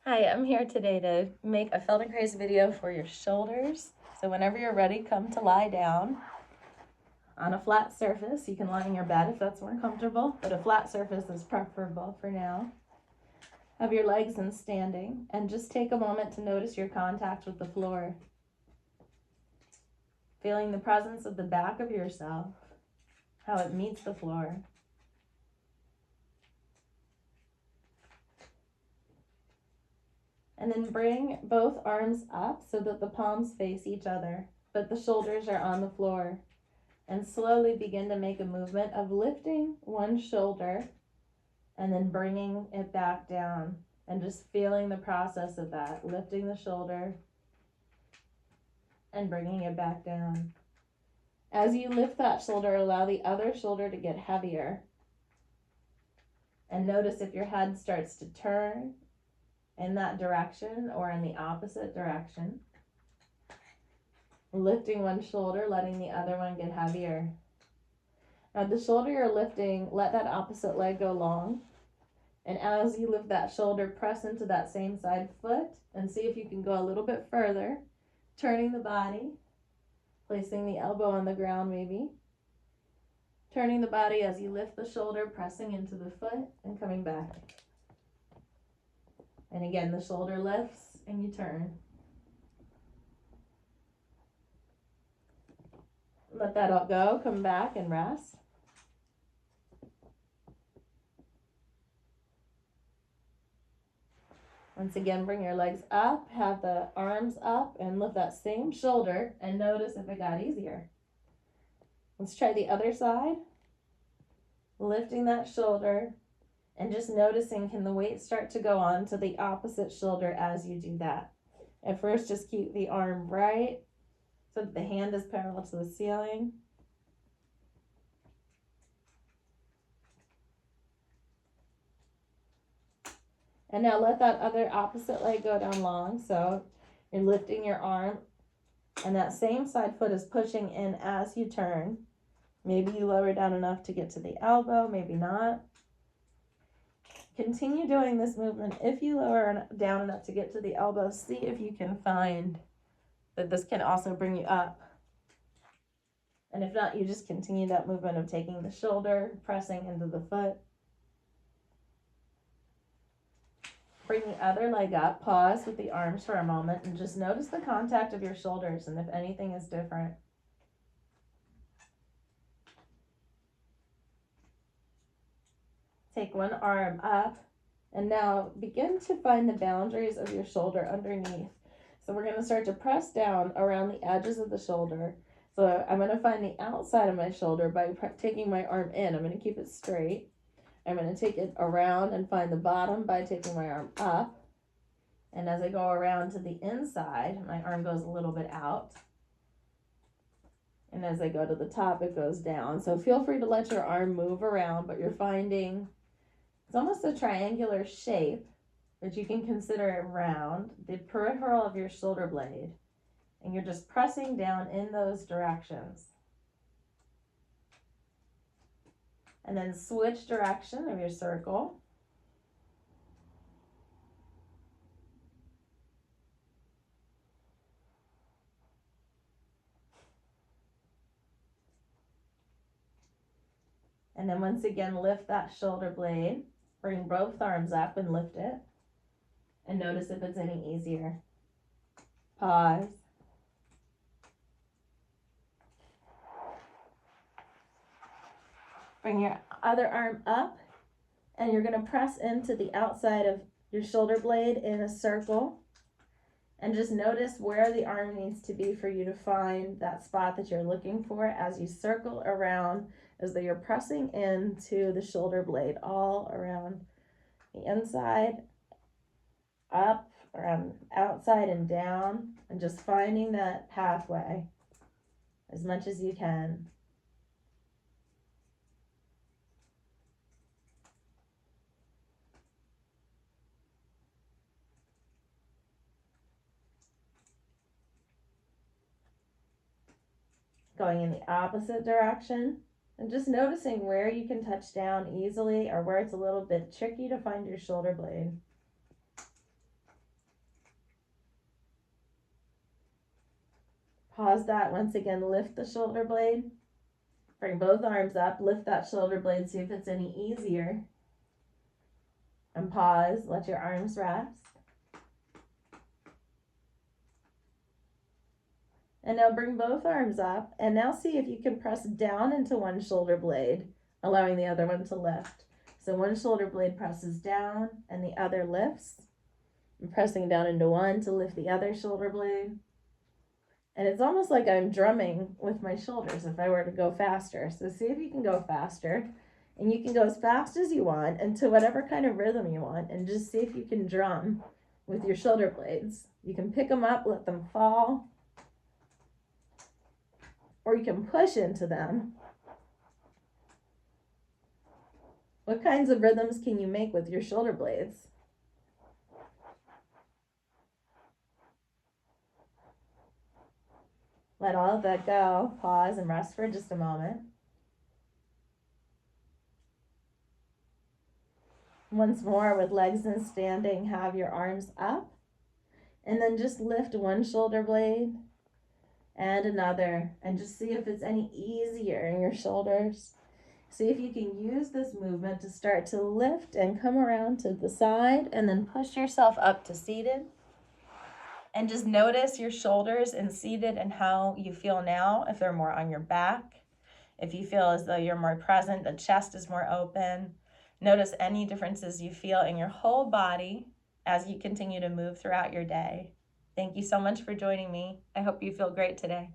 Hi, I'm here today to make a Feldenkrais video for your shoulders. So whenever you're ready, come to lie down on a flat surface. You can lie in your bed if that's more comfortable, but a flat surface is preferable for now. Have your legs in standing and just take a moment to notice your contact with the floor. Feeling the presence of the back of yourself, how it meets the floor. And then bring both arms up so that the palms face each other, but the shoulders are on the floor. And slowly begin to make a movement of lifting one shoulder and then bringing it back down, and just feeling the process of that, lifting the shoulder and bringing it back down. As you lift that shoulder, allow the other shoulder to get heavier, and notice if your head starts to turn in that direction or in the opposite direction. Lifting one shoulder, letting the other one get heavier. Now the shoulder you're lifting, let that opposite leg go long. And as you lift that shoulder, press into that same side foot and see if you can go a little bit further. Turning the body, placing the elbow on the ground maybe. Turning the body as you lift the shoulder, pressing into the foot and coming back. And again, the shoulder lifts and you turn. Let that all go, come back and rest. Once again, bring your legs up, have the arms up, and lift that same shoulder and notice if it got easier. Let's try the other side. Lifting that shoulder and just noticing, can the weight start to go on to the opposite shoulder as you do that. At first, just keep the arm right so that the hand is parallel to the ceiling. And now let that other opposite leg go down long. So you're lifting your arm and that same side foot is pushing in as you turn. Maybe you lower down enough to get to the elbow, maybe not. Continue doing this movement. If you lower down enough to get to the elbow, see if you can find that this can also bring you up. And if not, you just continue that movement of taking the shoulder, pressing into the foot. Bring the other leg up, pause with the arms for a moment, and just notice the contact of your shoulders and if anything is different. Take one arm up, and now begin to find the boundaries of your shoulder underneath. So we're going to start to press down around the edges of the shoulder. So I'm going to find the outside of my shoulder by taking my arm in. I'm going to keep it straight. I'm going to take it around and find the bottom by taking my arm up. And as I go around to the inside, my arm goes a little bit out. And as I go to the top, it goes down. So feel free to let your arm move around, but you're finding it's almost a triangular shape, but you can consider it round, the peripheral of your shoulder blade. And you're just pressing down in those directions. And then switch direction of your circle. And then once again, lift that shoulder blade. Bring both arms up and lift it. And notice if it's any easier. Pause. Bring your other arm up, and you're going to press into the outside of your shoulder blade in a circle. And just notice where the arm needs to be for you to find that spot that you're looking for as you circle around, as though you're pressing into the shoulder blade all around the inside, up, around outside and down, and just finding that pathway as much as you can. Going in the opposite direction and just noticing where you can touch down easily or where it's a little bit tricky to find your shoulder blade. Pause that. Once again, lift the shoulder blade. Bring both arms up, lift that shoulder blade, see if it's any easier. And pause, let your arms rest. And now bring both arms up, and now see if you can press down into one shoulder blade, allowing the other one to lift. So one shoulder blade presses down and the other lifts. I'm pressing down into one to lift the other shoulder blade. And it's almost like I'm drumming with my shoulders if I were to go faster. So see if you can go faster. And you can go as fast as you want and to whatever kind of rhythm you want, and just see if you can drum with your shoulder blades. You can pick them up, let them fall, or you can push into them. What kinds of rhythms can you make with your shoulder blades? Let all of that go. Pause and rest for just a moment. Once more, with legs in standing, have your arms up, and then just lift one shoulder blade and another, and just see if it's any easier in your shoulders. See if you can use this movement to start to lift and come around to the side, and then push yourself up to seated. And just notice your shoulders in seated and how you feel now, if they're more on your back. If you feel as though you're more present, the chest is more open. Notice any differences you feel in your whole body as you continue to move throughout your day. Thank you so much for joining me. I hope you feel great today.